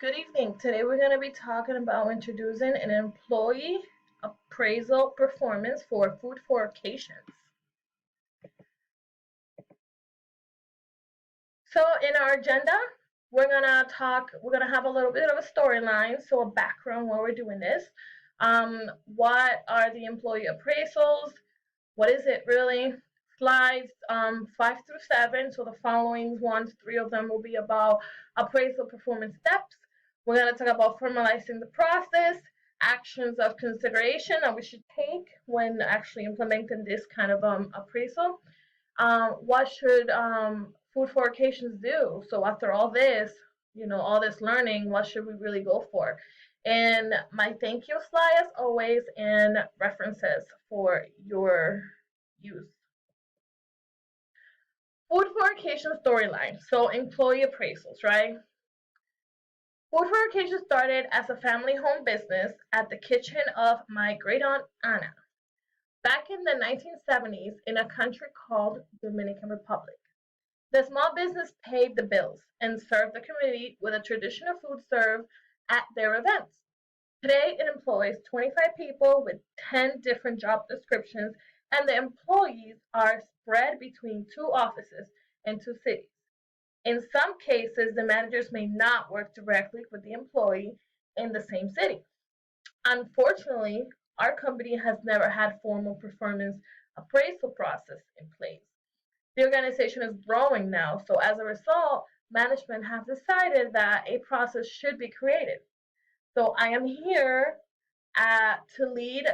Good evening. Today we're going to be talking about introducing an employee appraisal performance for food for occasions. So in our agenda, we're gonna have a little bit of a storyline, so a background while we're doing this. What are the employee appraisals? What is it really? Slides 5 through 7. So the following ones, 3 of them will be about appraisal performance steps. We're going to talk about formalizing the process, actions of consideration that we should take when actually implementing this kind of appraisal. What should food for occasions do? So after all this, all this learning, what should we really go for? And my thank you slide as always, and references for your use. Food for occasion storyline. So employee appraisals, right? Food for occasion started as a family home business at the kitchen of my great aunt Anna back in the 1970s in a country called Dominican Republic. The small business paid the bills and served the community with a traditional food served at their events. Today, it employs 25 people with 10 different job descriptions, and the employees are spread between 2 offices in 2 cities. In some cases, the managers may not work directly with the employee in the same city. Unfortunately, our company has never had formal performance appraisal process in place. The organization is growing now, so as a result, management has decided that a process should be created. So I am here to lead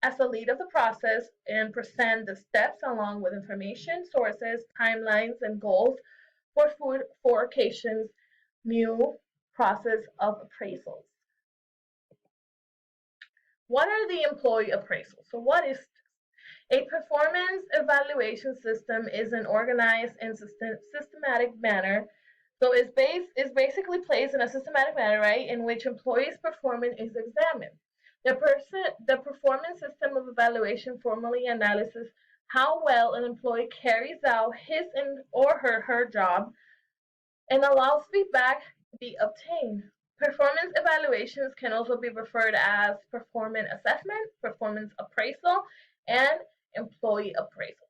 as the lead of the process and present the steps along with information, sources, timelines, and goals for food for occasions new process of appraisals. What are the employee appraisals? So what is a performance evaluation system is an organized and systematic manner. So it's basically placed in a systematic manner, right, in which employees' performance is examined. The performance system of evaluation formally analyzes how well an employee carries out his and or her job and allows feedback to be obtained. Performance evaluations can also be referred as performance assessment, performance appraisal, and employee appraisal.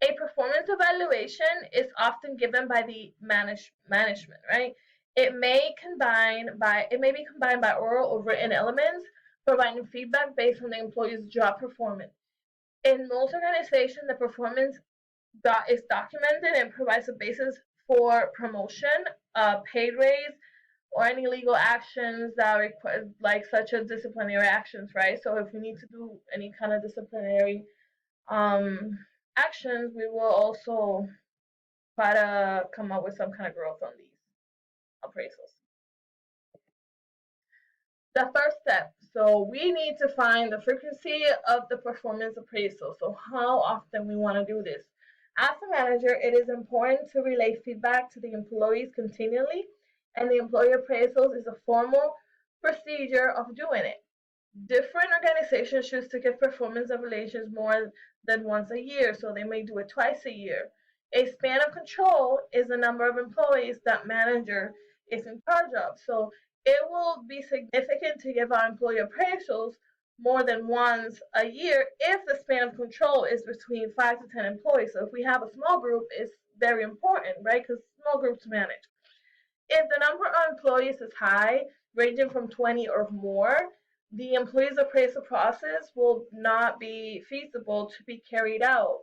A performance evaluation is often given by the management, right? It may be combined by oral or written elements, providing feedback based on the employee's job performance. In most organizations, the performance is documented and provides a basis for promotion, pay raise, or any legal actions that require, like such as disciplinary actions, right? So if we need to do any kind of disciplinary um, actions, we will also try to come up with some kind of growth on these appraisals. The first step. So we need to find the frequency of the performance appraisal. So how often we want to do this. As a manager, it is important to relay feedback to the employees continually, and the employee appraisals is a formal procedure of doing it. Different organizations choose to give performance evaluations more than once a year, so they may do it twice a year. A span of control is the number of employees that manager is in charge of. So it will be significant to give our employee appraisals more than once a year if the span of control is between 5 to 10 employees. So if we have a small group, it's very important, right? Because small groups manage. If the number of employees is high, ranging from 20 or more, the employees appraisal process will not be feasible to be carried out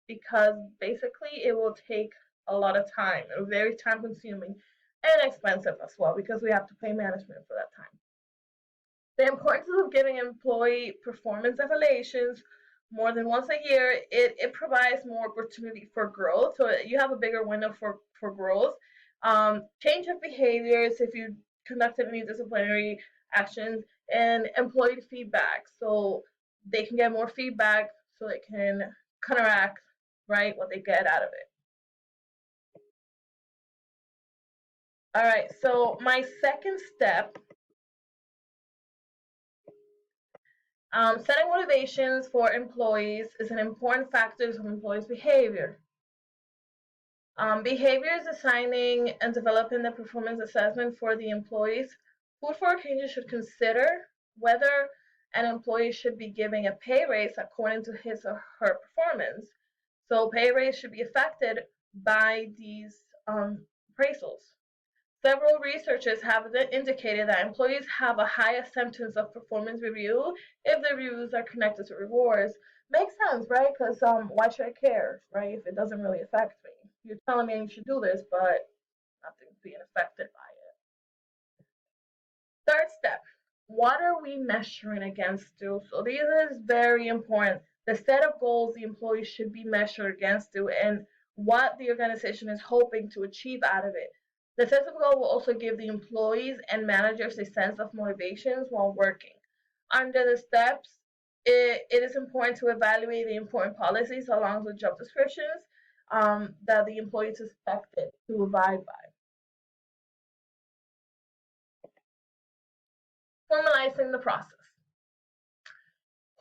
because basically it will take a lot of time, very time consuming and expensive as well because we have to pay management for that time. The importance of giving employee performance evaluations more than once a year, it provides more opportunity for growth. So you have a bigger window for growth. Change of behaviors if you conducted any disciplinary actions, and employee feedback. So they can get more feedback so they can counteract, right, what they get out of it. All right, so my second step, setting motivations for employees is an important factor of employees' behavior. Behaviors assigning and developing the performance assessment for the employees. Food for Occasion should consider whether an employee should be giving a pay raise according to his or her performance. So pay raise should be affected by these appraisals. Several researchers have indicated that employees have a high acceptance of performance review if the reviews are connected to rewards. Makes sense, right? Because why should I care, right? If it doesn't really affect me, you're telling me you should do this, but nothing's being affected by it. Third step: what are we measuring against? So this is very important. The set of goals the employees should be measured against, and what the organization is hoping to achieve out of it. The sense of goal will also give the employees and managers a sense of motivations while working. Under the steps, it is important to evaluate the important policies along with job descriptions that the employee is expected to abide by. Formalizing the process.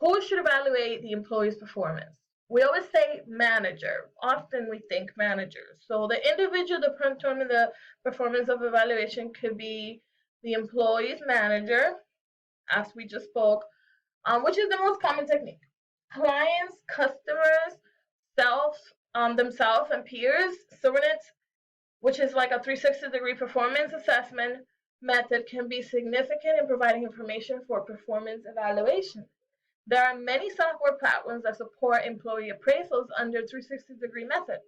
Who should evaluate the employee's performance? We always say manager. Often we think managers. So the individual that determine the performance of evaluation could be the employee's manager, as we just spoke, which is the most common technique. Clients, customers, themselves and peers, subordinates, which is like a 360-degree performance assessment method, can be significant in providing information for performance evaluation. There are many software platforms that support employee appraisals under 360-degree method.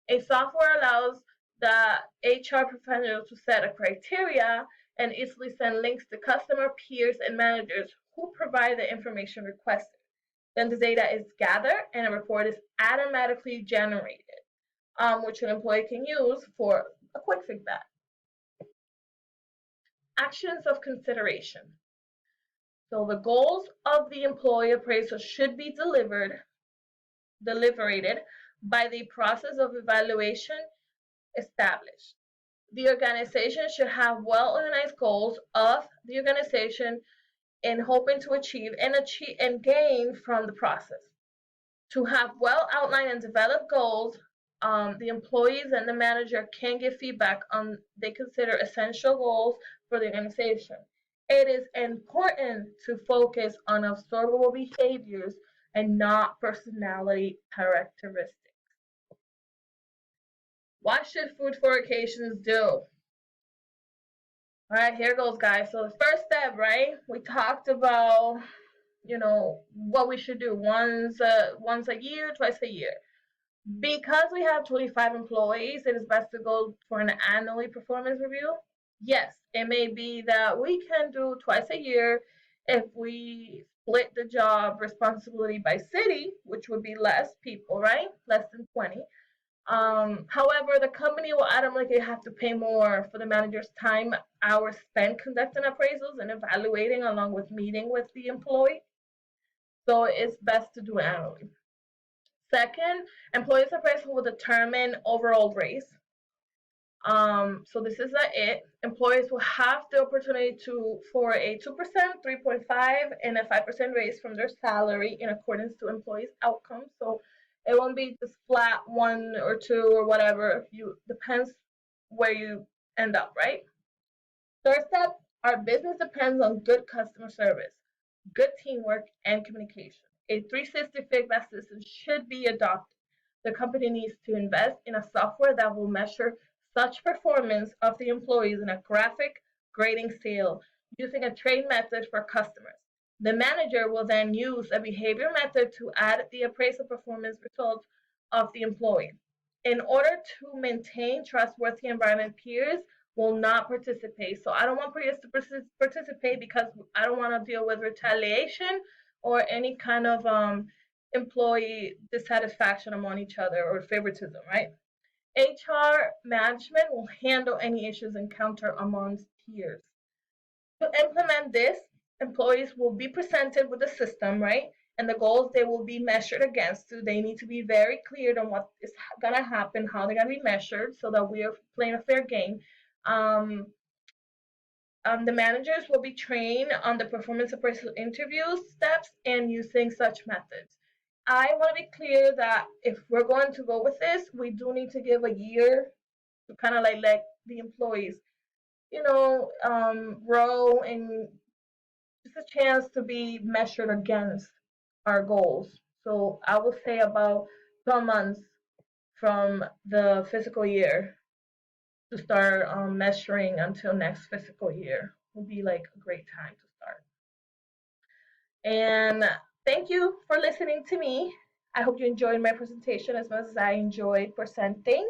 A software allows the HR professional to set a criteria and easily send links to customer, peers, and managers who provide the information requested. Then the data is gathered and a report is automatically generated, which an employee can use for a quick feedback. Actions of consideration. So the goals of the employee appraisal should be deliberated by the process of evaluation established. The organization should have well-organized goals of the organization in hoping to achieve and gain from the process. To have well-outlined and developed goals, the employees and the manager can give feedback on they consider essential goals for the organization. It is important to focus on observable behaviors and not personality characteristics. What should Food for Occasions do? All right, here goes, guys. So the first step, right? We talked about, what we should do once a year, twice a year. Because we have 25 employees, it is best to go for an annually performance review. Yes, it may be that we can do twice a year if we split the job responsibility by city, which would be less people, right? Less than 20. However, the company will automatically have to pay more for the manager's time, hours spent conducting appraisals and evaluating along with meeting with the employee. So it's best to do it annually. Second, employees appraisal will determine overall raise. So this is it. Employees will have the opportunity for a 2%, 3.5, and a 5% raise from their salary in accordance to employees' outcomes. So it won't be just flat 1 or 2 or whatever. Depends where you end up, right? Third step, our business depends on good customer service, good teamwork, and communication. A 360 feedback system should be adopted. The company needs to invest in a software that will measure such performance of the employees in a graphic grading scale using a trained method for customers. The manager will then use a behavior method to add the appraisal performance results of the employee. In order to maintain trustworthy environment, peers will not participate. So I don't want peers to participate because I don't want to deal with retaliation or any kind of employee dissatisfaction among each other or favoritism, right? HR management will handle any issues encountered amongst peers. To implement this, employees will be presented with the system, right? And the goals they will be measured against. So they need to be very clear on what is going to happen, how they're going to be measured, so that we are playing a fair game. The managers will be trained on the performance appraisal interview steps and using such methods. I want to be clear that if we're going to go with this, we do need to give a year to kind of like let the employees, grow and just a chance to be measured against our goals. So I would say about 12 months from the fiscal year to start measuring until next fiscal year will be like a great time to start. And thank you for listening to me. I hope you enjoyed my presentation as much as I enjoyed presenting.